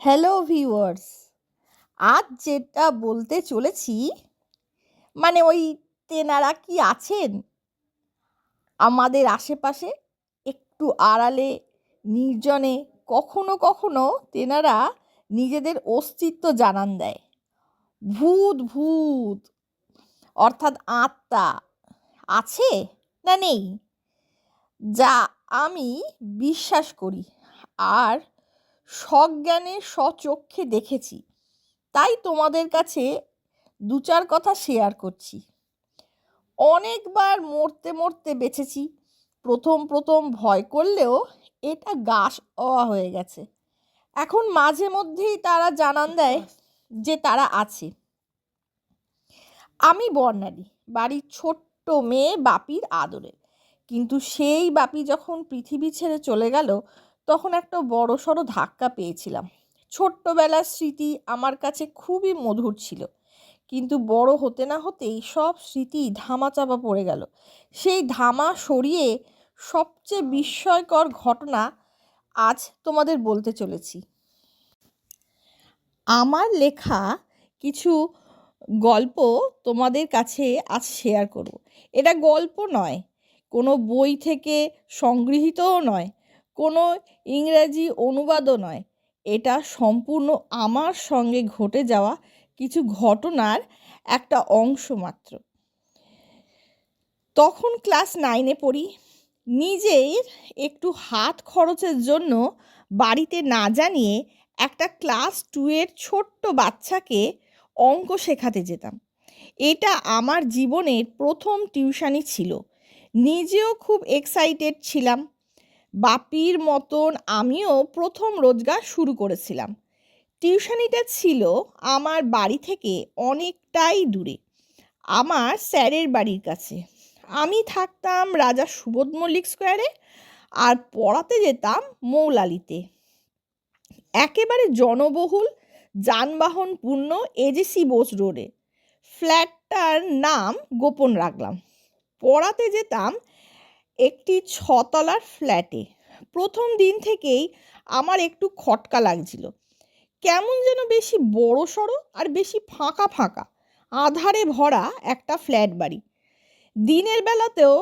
Hello viewers, আজ যেটা বলতে চলেছি ওই তেনারা কি আছেন আমাদের আশেপাশে একটু আড়ালে নির্জনে? কখনো কখনো তেনারা নিজেদের অস্তিত্ব জানান দেয়। ভূত ভূত অর্থাৎ আত্মা আছে না নেই, যা আমি বিশ্বাস করি আর সজ্ঞানে স্বচক্ষে দেখেছি, তাই তোমাদের কাছে দু চার কথা শেয়ার করছি। অনেকবার মরতে মরতে বেঁচেছি। প্রথম প্রথম ভয় করলেও এটা গাছ অওয়া হয়ে গেছে। এখন মাঝে মধ্যেই তারা জানান দেয় যে তারা আছে। আমি বর্ণালী, বাড়ির ছোট্ট মেয়ে বাপির আদরে। কিন্তু সেই বাপি যখন পৃথিবী ছেড়ে চলে গেল, তখন একটা বড়সড় ধাক্কা পেয়েছিলাম। ছোট্টবেলার স্মৃতি আমার কাছে খুবই মধুর ছিল, কিন্তু বড় হতে না হতেই সব স্মৃতি ধামাচাপা পড়ে গেল। সেই ধামা সরিয়ে সবচেয়ে বিস্ময়কর ঘটনা আজ তোমাদের বলতে চলেছি। আমার লেখা কিছু গল্প তোমাদের কাছে আজ শেয়ার করব। এটা গল্প নয়, কোনো বই থেকে সংগৃহীতও নয়, কোনো ইংরেজি অনুবাদও নয়। এটা সম্পূর্ণ আমার সঙ্গে ঘটে যাওয়া কিছু ঘটনার একটা অংশ মাত্র। তখন ক্লাস 9-এ পড়ি। নিজের একটু হাত খরচের জন্য বাড়িতে না জানিয়ে একটা ক্লাস 2-এর ছোট্ট বাচ্চাকে অঙ্ক শেখাতে যেতাম। এটা আমার জীবনের প্রথম টিউশনি ছিল। নিজেও খুব এক্সাইটেড ছিলাম। বাপির মতন আমিও প্রথম রোজগার শুরু করেছিলাম। টিউশনিটা ছিল আমার বাড়ি থেকে অনেকটাই দূরে, আমার স্যারের বাড়ির কাছে। আমি থাকতাম রাজা সুবোধ মল্লিক স্কোয়ারে আর পড়াতে যেতাম মৌলালিতে, একেবারে জনবহুল যানবাহনপূর্ণ এজেসি বোস রোডে। ফ্ল্যাটটার নাম গোপন রাখলাম। পড়াতে যেতাম একটি 6তলার ফ্ল্যাটে। প্রথম দিন থেকেই আমার একটু খটকা লাগছিল। কেমন যেন বেশি বড় সড়ো আর বেশি ফাঁকা ফাঁকা আধারে ভরা একটা ফ্ল্যাট বাড়ি। দিনের বেলাতেও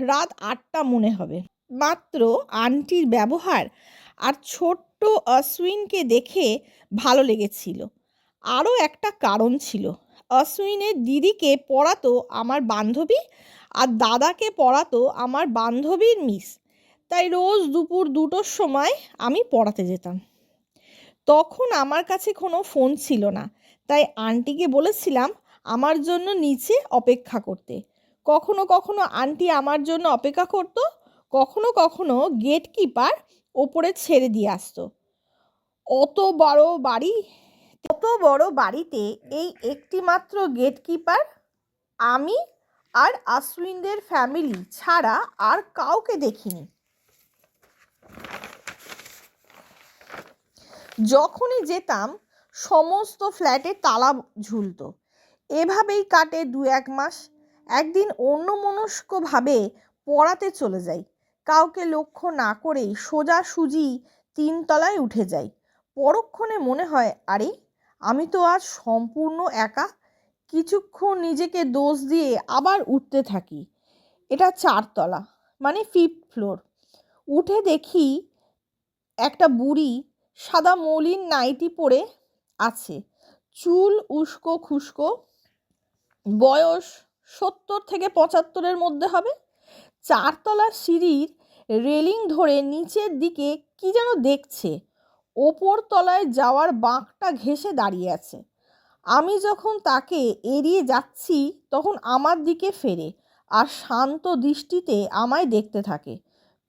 রাত 8টা মনে হবে। মাত্র আন্টির ব্যবহার আর ছোট্ট অশ্বিনকে দেখে ভালো লেগেছিল। আরও একটা কারণ ছিল, অশ্বিনের দিদিকে পড়াতো আমার বান্ধবী আর দাদাকে পড়াতো আমার বান্ধবীর মিস। তাই রোজ দুপুর 2টোর সময় আমি পড়াতে যেতাম। তখন আমার কাছে কোনো ফোন ছিল না, তাই আন্টিকে বলেছিলাম আমার জন্য নিচে অপেক্ষা করতে। কখনো কখনো আন্টি আমার জন্য অপেক্ষা করতো, কখনো কখনো গেটকিপার ওপরে ছেড়ে দিয়ে আসতো। অত বড় বাড়িতে এই একটি মাত্র গেটকিপার, আমি আর আশ্বিনদের ফ্যামিলি ছাড়া আর কাউকে দেখিনি। যখনই যেতাম সমস্ত ফ্ল্যাটে তালা ঝুলতো। এভাবেই কাটে 2-1 মাস। একদিন অন্যমনস্কভাবে পড়াতে চলে যাই। কাউকে লক্ষ্য না করেই সোজাসুজি 3তলায় উঠে যাই। পরক্ষণে মনে হয়, আরে আমি তো আজ সম্পূর্ণ একা। কিছুক্ষণ নিজেকে দোষ দিয়ে আবার উঠতে থাকি। এটা 4তলা, 5th ফ্লোর। উঠে দেখি একটা বুড়ি সাদা মলিন নাইটি পরে আছে, চুল উস্কো খুস্কো, বয়স 70 থেকে 75-এর মধ্যে হবে। 4তলার সিঁড়ির রেলিং ধরে নিচের দিকে কি যেন দেখছে। ওপর তলায় যাওয়ার বাঁকটা ঘেঁষে দাঁড়িয়ে আছে। আমি যখন তাকে এড়িয়ে যাচ্ছি, তখন আমার দিকে ফেরে আর শান্ত দৃষ্টিতে আমায় দেখতে থাকে।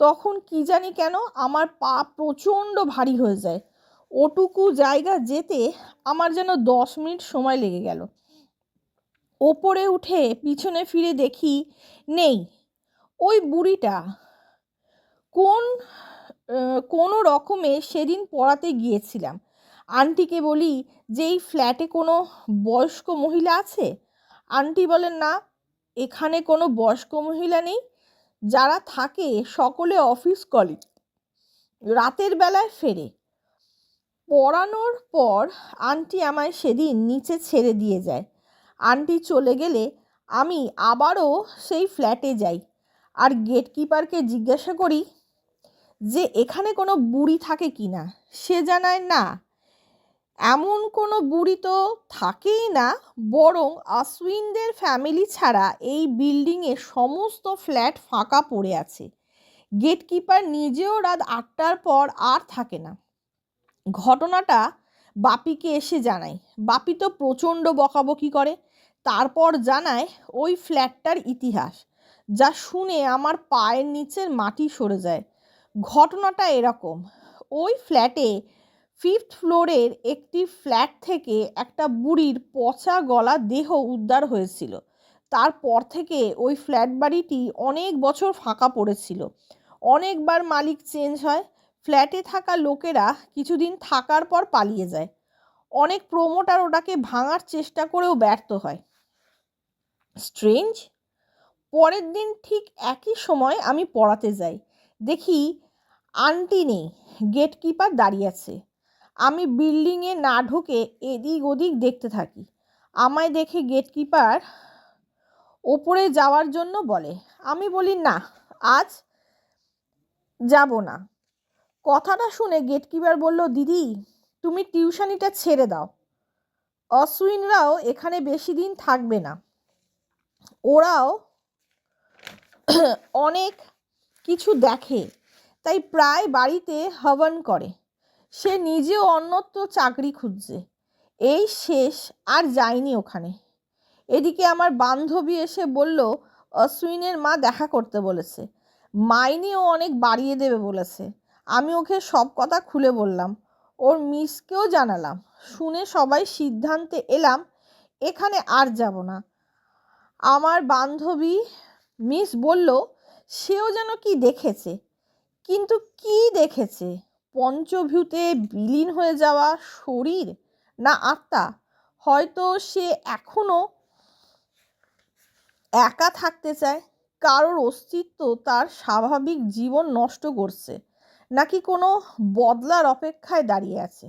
তখন কি জানি কেন আমার পা প্রচণ্ড ভারী হয়ে যায়। ওটুকু জায়গা যেতে আমার যেন 10 মিনিট সময় লেগে গেল। ওপরে উঠে পিছনে ফিরে দেখি নেই। ওই বুড়িটা কোনো রকমে সেদিন পড়াতে গিয়েছিলাম। আন্টিকে বলি যে এই ফ্ল্যাটে কোনো বয়স্ক মহিলা আছে। আন্টি বলেন, না, এখানে কোনো বয়স্ক মহিলা নেই, যারা থাকে সকলে অফিস কলিগ, রাতের বেলায় ফেরে। পড়ানোর পর আন্টি আমায় সেদিন নিচে ছেড়ে দিয়ে যায়। আন্টি চলে গেলে আমি আবারও সেই ফ্ল্যাটে যাই আর গেটকিপারকে জিজ্ঞাসা করি যে এখানে কোনো বুড়ি থাকে কি না। সে জানায় না, এমন কোনো বুড়ি তো থাকেই না, বরং আশ্বিনদের ফ্যামিলি ছাড়া এই বিল্ডিংয়ে সমস্ত ফ্ল্যাট ফাঁকা পড়ে আছে। গেটকিপার নিজেও রাত 8টার পর আর থাকে না। ঘটনাটা বাপিকে এসে জানাই। বাপি তো প্রচণ্ড বকাবকি করে, তারপর জানায় ওই ফ্ল্যাটটার ইতিহাস, যা শুনে আমার পায়ের নিচের মাটি সরে যায়। ঘটনাটা এরকম, ওই ফ্ল্যাটে 5th ফ্লোরের একটি ফ্ল্যাট থেকে একটা বুড়ির পচা গলা দেহ উদ্ধার হয়েছিল। তারপর থেকে ওই ফ্ল্যাট বাড়িটি অনেক বছর ফাঁকা পড়েছিল। অনেকবার মালিক চেঞ্জ হয়। ফ্ল্যাটে থাকা লোকেরা কিছুদিন থাকার পর পালিয়ে যায়। অনেক প্রমোটার ওটাকে ভাঙার চেষ্টা করেও ব্যর্থ হয়। স্ট্রেঞ্জ। পরের দিন ঠিক একই সময় আমি পড়াতে যাই। দেখি আন্টি নেই, গেটকিপার দাঁড়িয়ে আছে। আমি বিল্ডিংয়ে না ঢুকে এদিক ওদিক দেখতে থাকি। আমায় দেখে গেটকিপার ওপরে যাওয়ার জন্য বলে। আমি বলি না, আজ যাব না। কথাটা শুনে গেটকিপার বলল, দিদি তুমি টিউশনিটা ছেড়ে দাও, অশ্বিনরাও এখানে বেশি দিন থাকবে না, ওরাও অনেক কিছু দেখে, তাই প্রায় বাড়িতে হবন করে। সে নিজেও অন্যত্র চাকরি খুঁজছে। এই শেষ, আর যায়নি ওখানে। এদিকে আমার বান্ধবী এসে বলল অশ্বিনের মা দেখা করতে বলেছে, মাইনেও অনেক বাড়িয়ে দেবে বলেছে। আমি ওকে সব কথা খুলে বললাম, ওর মিসকেও জানালাম। শুনে সবাই সিদ্ধান্তে এলাম এখানে আর যাব না। আমার বান্ধবী মিস বলল সেও যেন কি দেখেছে, কিন্তু কি দেখেছে? পঞ্চভূতে বিলীন হয়ে যাওয়া শরীর না আত্মা? হয়তো সে এখনো একা থাকতে চায়, কারোর অস্তিত্ব তার স্বাভাবিক জীবন নষ্ট করছে, নাকি কোনো বদলার অপেক্ষায় দাঁড়িয়ে আছে।